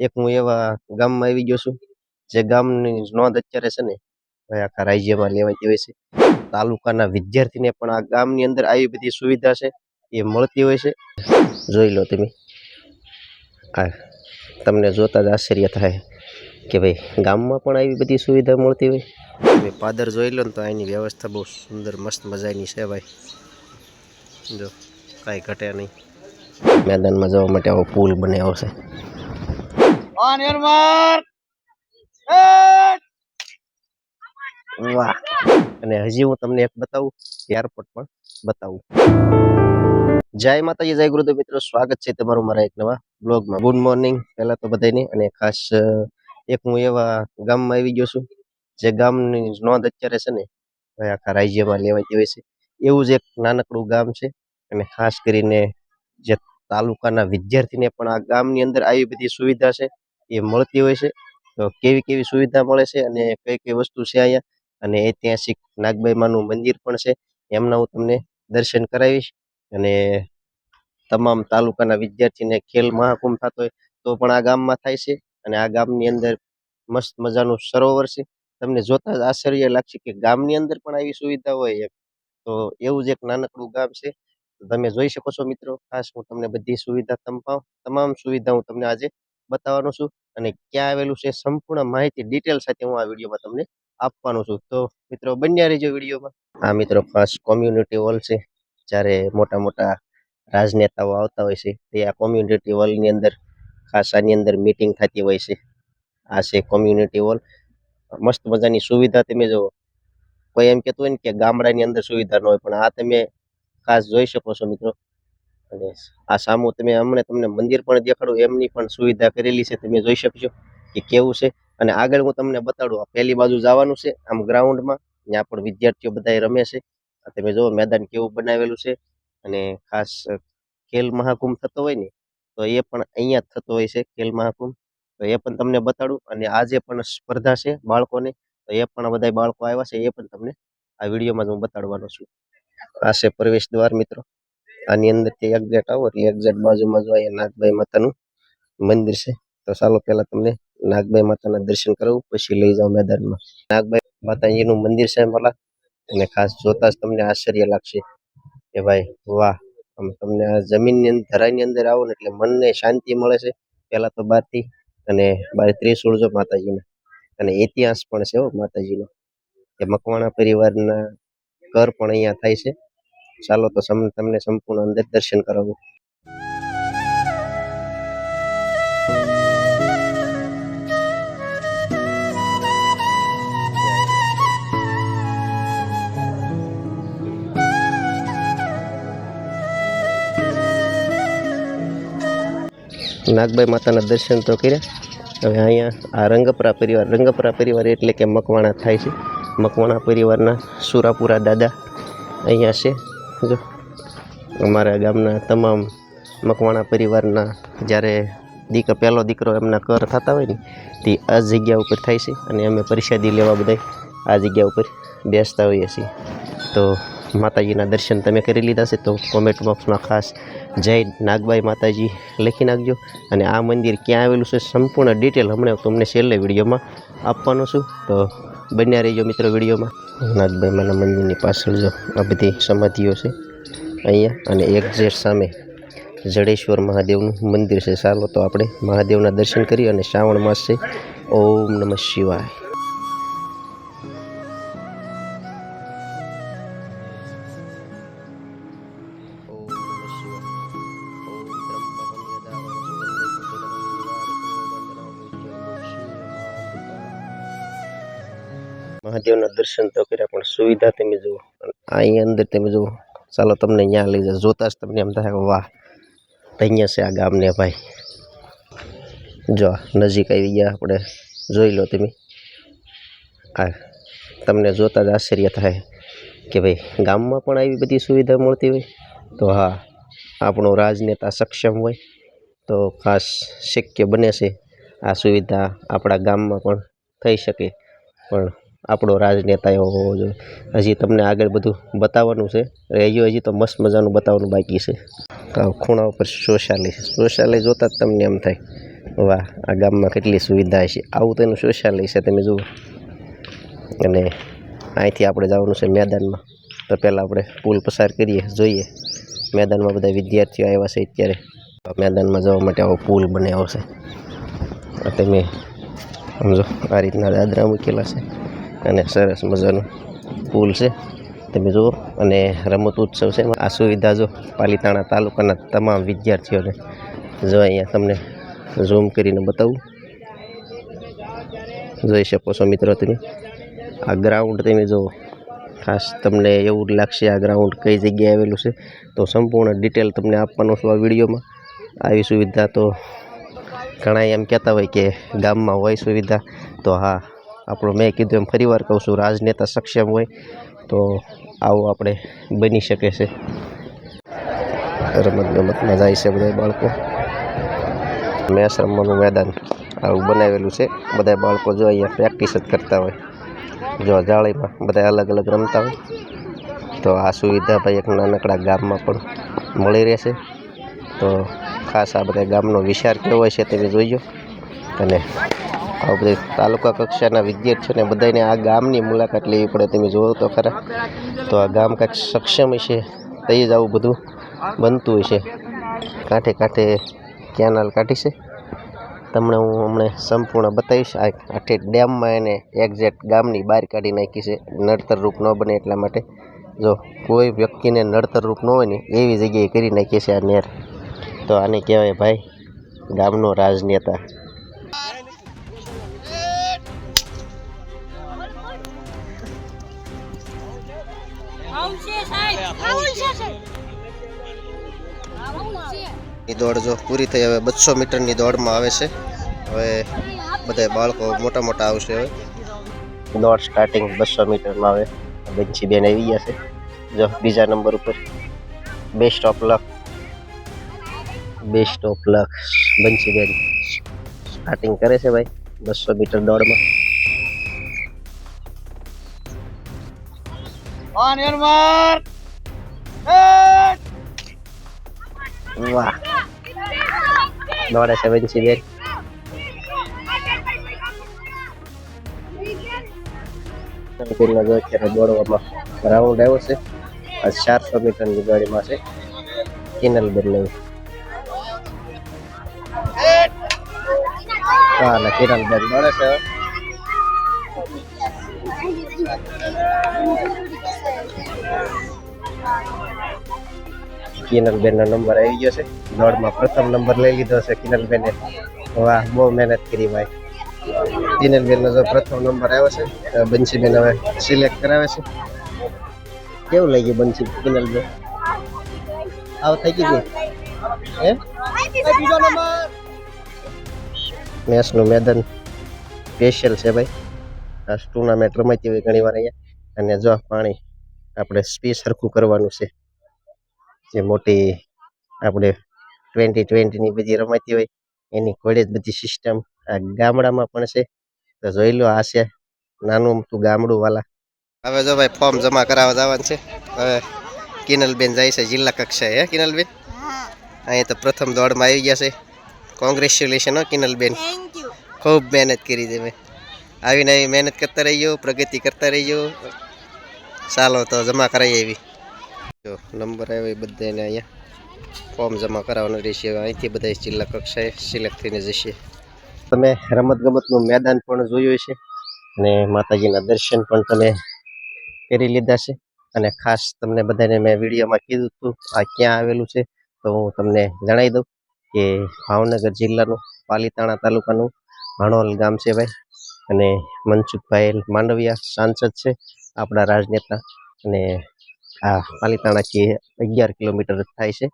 એક હું એવા ગામમાં આવી ગયો છું જે ગામની નોંધ અત્યારે છે ને આખા રાજ્યમાં લેવાતી હોય છે. તાલુકાના વિદ્યાર્થીને પણ આ ગામની અંદર આવી બધી સુવિધા છે એ મળતી હોય છે. જોઈ લો તમે, આ તમને જોતા જ આશ્ચર્ય થાય કે ભાઈ ગામમાં પણ આવી બધી સુવિધા મળતી હોય. તમે પાદર જોઈ લો ને તો અહીંની વ્યવસ્થા બહુ સુંદર મસ્ત મજાની છે ભાઈ. જો કાંઈ ઘટે નહીં. મેદાનમાં જવા માટે આવો પુલ બનાવ્યો છે. વાહ! અને હજી હું તમને એક બતાવું, એરપોર્ટ પણ બતાવું. જય માતાજી, જય ગુરુદેવ મિત્રો, સ્વાગત છે તમારું મારા એક નવા બ્લોગમાં. ગુડ મોર્નિંગ પહેલા તો બધાને. અને ખાસ એક હું એવા ગામમાં આવી ગયો છું જે ગામની નોંધ અત્યારે છે ને આખા રાજ્યમાં લેવાતી હોય છે. એવું જ એક નાનકડું ગામ છે. અને ખાસ કરીને જે તાલુકાના વિદ્યાર્થીને પણ આ ગામની અંદર આવી બધી સુવિધા છે એ મળતી હોય છે. તો કેવી કેવી સુવિધા મળે છે અને કઈ કઈ વસ્તુ છે અહીંયા, અને ઐતિહાસિક નાગબાઈ માનું મંદિર પણ છે, એમના હું તમને દર્શન કરાવીશ. અને તમામ તાલુકાના વિદ્યાર્થીને ખેલ મહાકુંભ થતો હોય તો પણ આ ગામમાં થાય છે. અને આ ગામની અંદર મસ્ત મજાનું સરોવર છે. તમને જોતા જ આશ્ચર્ય લાગશે કે ગામની અંદર પણ આવી સુવિધા હોય એમ. તો એવું જ એક નાનકડું ગામ છે. તમે જોઈ શકો છો મિત્રો. ખાસ હું તમને બધી સુવિધા તમામ સુવિધા હું તમને આજે બતાવવાનો છું. અને ક્યાં આવેલું છે સંપૂર્ણ માહિતી ડિટેલ સાથે હું આ વિડીયોમાં તમને આપવાનું છું. તો મિત્રો બન્યા રહેજો વિડીયોમાં. આ મિત્રો ખાસ કોમ્યુનિટી હોલ છે. જ્યારે મોટા મોટા રાજનેતાઓ આવતા હોય છે તે આ કોમ્યુનિટી હોલની અંદર ખાસ આની અંદર મીટિંગ થતી હોય છે. આ છે કોમ્યુનિટી હોલ. મસ્ત મજાની સુવિધા તમે જુઓ. કોઈ એમ કહેતું હોય ને કે ગામડાની અંદર સુવિધા ન હોય, પણ આ તમે ખાસ જોઈ શકો છો મિત્રો. અને આ સામું તમે હમણાં તમને મંદિર પણ દેખાડું, એમની પણ સુવિધા કરેલી છે. તમે જોઈ શકશો કે કેવું છે. અને આગળ હું તમને બતાડું. આ પહેલી બાજુ જવાનું છે આમ ગ્રાઉન્ડમાં, ત્યાં પણ વિદ્યાર્થીઓ બધા રમે છે. તમે જુઓ મેદાન કેવું બનાવેલું છે. અને ખાસ ખેલ મહાકુંભ થતો હોય ને તો એ પણ અહીંયા જ થતો હોય છે ખેલ મહાકુંભ. તો એ પણ તમને બતાડું. અને આજે પણ સ્પર્ધા છે બાળકોને, તો એ પણ બધા બાળકો આવ્યા છે, એ પણ તમને આ વિડીયોમાં હું બતાડવાનો છું. આ છે પ્રવેશ દ્વાર મિત્રો. આની અંદરથી એક્ઝેટ આવો એટલે એક્ઝેટ બાજુમાં જો અહીંયા નાગબાઈ માતાનું મંદિર છે. તો ચાલો પહેલા તમને નાગબાઈ માતાના દર્શન કરાવું, પછી લઈ જાઉં મેદાનમાં. નાગબાઈ માતાજીનું મંદિર છે ભલા. અને ખાસ જોતા જ તમને આશ્ચર્ય લાગશે કે ભાઈ વાહ! આમ તમને આ જમીનની ધરાની અંદર આવો ને એટલે મનને શાંતિ મળે છે પહેલા તો બહારથી. અને બહાર ત્રિશૂળ જો માતાજીના. અને ઇતિહાસ પણ છે હો માતાજીનો, કે મકવાણા પરિવારના ઘર પણ અહીંયા થાય છે. ચાલો તો તમને સંપૂર્ણ અંદર દર્શન કરાવું. નાગબાઈ માતાના દર્શન તો કર્યા. હવે અહીંયા આ રંગપરા પરિવાર એટલે કે મકવાણા થાય છે. મકવાણા પરિવારના સુરાપુરા દાદા અહીંયા છે. જો અમારા ગામના તમામ મકવાણા પરિવારના જ્યારે પહેલો દીકરો એમના ઘર થતા હોય ને તે આ જગ્યા ઉપર થાય છે. અને અમે પ્રસાદી લેવા બધા આ જગ્યા ઉપર બેસતા હોઈએ છીએ. તો માતાજીના દર્શન તમે કરી લીધા છે તો કોમેન્ટ બોક્સમાં ખાસ જય નાગબાઈ માતાજી લખી નાખજો. અને આ મંદિર ક્યાં આવેલું છે સંપૂર્ણ ડિટેલ હમણાં તમને છેલ્લે વિડીયોમાં આપવાનો છું. તો બન્યા રહેજો મિત્રો વિડીયોમાં. નાગબાઈ માના મંદિરની પાછળ જો આ બધી સમાધિઓ છે અહીંયા. અને એક્ઝેટ સામે જડેશ્વર મહાદેવનું મંદિર છે. ચાલો તો આપણે મહાદેવના દર્શન કરીએ. અને શ્રાવણ માસ છે. ઓમ નમઃ શિવાય. મહાદેવના દર્શન તો કર્યા, પણ સુવિધા તમે જુઓ. અહીંયા અંદર તમે જુઓ. ચાલો તમને અહીંયા લઈ જાઓ. જોતા જ તમને એમ થાય વાહ! અહીંયા છે આ ગામને ભાઈ. જો નજીક આવી ગયા આપણે. જોઈ લો તમે. આ તમને જોતા જ આશ્ચર્ય થાય કે ભાઈ ગામમાં પણ આવી બધી સુવિધા મળતી હોય. તો હા, આપણો રાજનેતા સક્ષમ હોય તો ખાસ શક્ય બને છે આ સુવિધા આપણા ગામમાં પણ થઈ શકે. પણ આપણો રાજનેતા એવો હોવો જોઈએ. હજી તમને આગળ બધું બતાવવાનું છે. હજી તો મસ્ત મજાનું બતાવવાનું બાકી છે. ખૂણા ઉપર શૌચાલય છે. શૌચાલય જોતા જ તમને એમ થાય વાહ, આ ગામમાં કેટલી સુવિધા છે. આવું તેનું શૌચાલય છે, તમે જુઓ. અને અહીંથી આપણે જવાનું છે મેદાનમાં. તો પહેલાં આપણે પુલ પસાર કરીએ, જોઈએ મેદાનમાં બધા વિદ્યાર્થીઓ આવ્યા છે અત્યારે. મેદાનમાં જવા માટે આવો પુલ બનાવ્યો છે. તમે સમજો, આ રીતના દાદરા મૂકેલા છે અને સરસ મજાનું પુલ છે, તમે જુઓ. અને રમત ઉત્સવ છે. આ સુવિધા જો પાલીતાણા તાલુકાના તમામ વિદ્યાર્થીઓને, જો અહીંયા તમને ઝૂમ કરીને બતાવું, જોઈ શકો છો મિત્રો તમે. આ ગ્રાઉન્ડ તમે જુઓ, ખાસ તમને એવું લાગશે આ ગ્રાઉન્ડ કઈ જગ્યાએ આવેલું છે, તો સંપૂર્ણ ડિટેલ તમને આપવાનો છું આ વિડીયોમાં. આવી સુવિધા તો ઘણા એમ કહેતા હોય કે ગામમાં હોય સુવિધા, તો હા, આપણું મેં કીધું એમ ફરી વાર કહું છું, રાજનેતા સક્ષમ હોય તો આવું આપણે બની શકે છે. રમત ગમતમાં જાય છે બધા બાળકો. મેચ રમવાનું મેદાન આવું બનાવેલું છે. બધા બાળકો જો અહીંયા પ્રેક્ટિસ જ કરતા હોય. જો જાળીમાં બધા અલગ અલગ રમતા હોય. તો આ સુવિધા ભાઈ એક નાનકડા ગામમાં પણ મળી રહેશે. તો ખાસ આ બધા ગામનો વિચાર કેવો હોય છે તમે જોઈજો. અને આ બધા તાલુકા કક્ષાના વિદ્યાર્થીઓને બધાને આ ગામની મુલાકાત લેવી પડે. તમે જુઓ તો ખરા, તો આ ગામ કાંઈક સક્ષમ હશે તો જ આવું બધું બનતું હશે. કાંઠે કાંઠે કેનાલ કાઢી છે, તમને હું હમણાં સંપૂર્ણ બતાવીશ. આ આઠે ડેમમાં એને એક્ઝેક્ટ ગામની બહાર કાઢી નાખી છે, નડતર રૂપ ન બને એટલા માટે. જો કોઈ વ્યક્તિને નડતર રૂપ ન હોય ને એવી જગ્યાએ કરી નાખી છે આ નહેર. તો આને કહેવાય ભાઈ ગામનો રાજનેતા. દોડ જો પૂરી થઈ, હવે 200 મીટરની દોડમાં આવે છે. હવે બધા બાળકો મોટા મોટા આવશે. હવે દોડ સ્ટાર્ટિંગ 200 મીટરમાં આવે. બંસી બેન આવી ગયા છે, જો બીજા નંબર ઉપર. Best of luck, best of luck. Bansi ben starting કરે છે ભાઈ 200 મીટર દોડમાં. વાહ, દોડે છે બંસી બેન. અત્યારે દોડવામાં રાઉન્ડ આવ્યો છે. આ 400 મીટરની દોડીમાં છે કિનલબેન નહીં. હા, કિરણબેન દોડે છે. કિનલબેન નો નંબર આવી ગયો છે. દોડમાં પ્રથમ નંબર લઈ લીધો છે કિનલબેને. વાહ, બહુ મહેનત કરી ભાઈ. કિનલબેન નો જો પ્રથમ નંબર આવ્યો છે. બંસીબેન હવે સિલેક્ટ કરાવે છે. કેવું લાગ્યું બંસી કિનલબેન? આવ થઈ ગઈ હે? બીજો નંબર. મેચનું મેદાન સ્પેશિયલ છે ભાઈ. આ ટુર્નામેન્ટ રમાતી હોય ઘણી વાર અહીંયા. અને જો પાણી આપણે સ્પેસ સરખું કરવાનું છે. જે મોટી આપણે 2020ની બધી રમાતી હોય એની ઘોડે જ બધી સિસ્ટમ આ ગામડામાં પણ છે. તો જોઈ લો, આ છે નાનું તું ગામડું વાલા. હવે જો ભાઈ ફોર્મ જમા કરાવવા જવાનું છે. હવે કિનલબેન જાય છે જિલ્લા કક્ષાએ. હે કિનલબેન? અહીં તો પ્રથમ દોડમાં આવી ગયા છે. કોંગ્રેચ્યુલેશન હો કિનલબેન, ખૂબ મહેનત કરી છે ભાઈ. આવીને આવી મહેનત કરતા રહીજો, પ્રગતિ કરતા રહીજો. ચાલો તો જમા કરાવી આવી. જો નંબર આવ્યો એ બધાને અહીંયા ફોર્મ જમા કરાવવાનું રહેશે. અહીંથી બધા જિલ્લા કક્ષાએ સિલેક્ટ થઈને જશે. તમે રમતગમતનું મેદાન પણ જોયું છે અને માતાજીના દર્શન પણ તમે કરી લીધા છે. અને ખાસ તમને બધાને મેં વિડીયોમાં કીધું હતું આ ક્યાં આવેલું છે, તો હું તમને જણાવી દઉં કે ભાવનગર જિલ્લાનું પાલીતાણા તાલુકાનું હણોલ ગામ છે ભાઈ. અને મનસુખભાઈ માંડવિયા સાંસદ છે આપણા રાજનેતા. અને આ પાલીતાણાથી 11 કિલોમીટર થાય છે,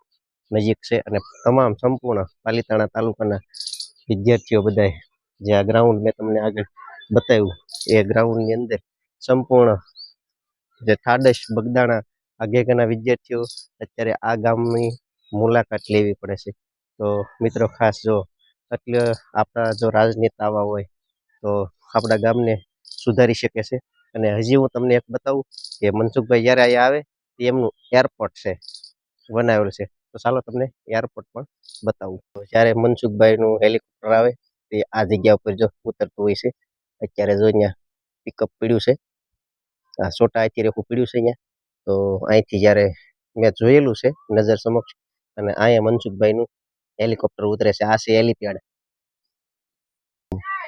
નજીક છે. અને તમામ સંપૂર્ણ પાલીતાણા તાલુકાના વિદ્યાર્થીઓ બધા જે આ ગ્રાઉન્ડ મેં તમને આગળ બતાવ્યું એ ગ્રાઉન્ડની અંદર સંપૂર્ણ જે ઠાડસ બગદાણા આગેગાના વિદ્યાર્થીઓ અત્યારે આ ગામની મુલાકાત લેવી પડે છે. તો મિત્રો ખાસ જો એટલે આપણા જો રાજનેતા આવા હોય તો આપણા ગામને સુધારી શકે છે. અને હજી હું તમને એક બતાવું કે મનસુખભાઈ જ્યારે અહીંયા આવે તે એમનું એરપોર્ટ છે બનાવેલું છે. તો ચાલો તમને એરપોર્ટ પણ બતાવું. તો જ્યારે મનસુખભાઈનું હેલિકોપ્ટર આવે તે આ જગ્યા ઉપર જો ઉતરતું હોય છે. અત્યારે જો અહીંયા પિકઅપ પડ્યું છે, આ છોટા અત્યારે પડ્યું છે અહીંયા. તો અહીંથી જ્યારે મેં જોયેલું છે નજર સમક્ષ, અને અહીંયા મનસુખભાઈનું હેલિકોપ્ટર ઉતરે છે. આ છે હેલિપેડ.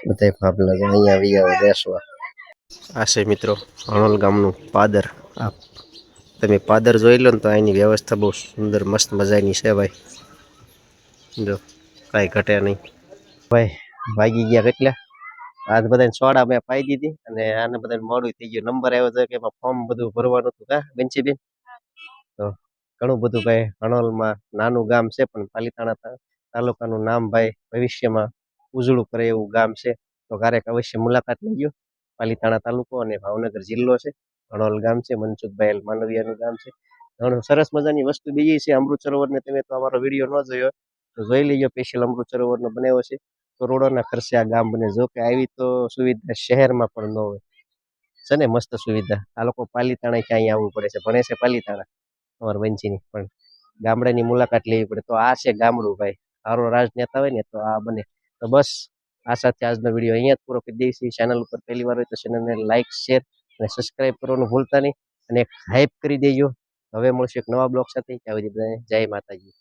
બધા ફાફલા છે અહીંયા આવી આવે બેસવા. આ છે મિત્રો હણોલ ગામનું પાદર. આ તમે પાદર જોઈ લો ને તો અહીંની વ્યવસ્થા બહુ સુંદર મસ્ત મજાની છે ભાઈ. જો કાંઈ ઘટે નહીં ભાઈ. ભાગી ગયા કેટલા આજ બધાને સોડા મેં પાઈ દીધી, અને આને બધાને મોડું થઈ ગયું. નંબર આવ્યો છે કે એમાં ફોર્મ બધું ભરવાનું હતું. કા બેન? તો ઘણું બધું ભાઈ. હણોલમાં નાનું ગામ છે પણ પાલીતાણા તાલુકાનું નામ ભાઈ ભવિષ્યમાં ઉજળું કરે એવું ગામ છે. તો ક્યારેક અવશ્ય મુલાકાત લેજો. પાલીતાણા તાલુકો અને ભાવનગર જિલ્લો છે. હણોલ ગામ છે, મનસુખભાઈ માંડવિયાનું ગામ છે. ઘણું સરસ મજાની વસ્તુ બીજી છે. અમૃત સરોવરને તમે તો અમારો વિડીયો ન જોયો તો જોઈ લેજો. સ્પેશિયલ અમૃત સરોવરનો બનાવ્યો છે. કરોડોના ખર્ચે આ ગામ બને. જો કે આવી તો સુવિધા શહેરમાં પણ ન હોય છે ને. મસ્ત સુવિધા. આ લોકો પાલીતાણા ક્યાંય આવવું પડે છે, ભણે છે પાલીતાણા અમારા વંશીની, પણ ગામડાની મુલાકાત લેવી પડે. તો આ છે ગામડું ભાઈ. સારો રાજનેતા હોય ને તો આ બને. તો બસ આ સાથે આજનો વિડીયો અહીંયા જ પૂરો કરી દઈશું. ચેનલ ઉપર પહેલી વાર હોય તો ચેનલને લાઇક, શેર અને સબસ્ક્રાઇબ કરવાનું ભૂલતા નહીં, અને એક હાઇપ કરી દેજો. હવે મળશે એક નવા બ્લોગ સાથે. ત્યાં સુધી બધાને જય માતાજી.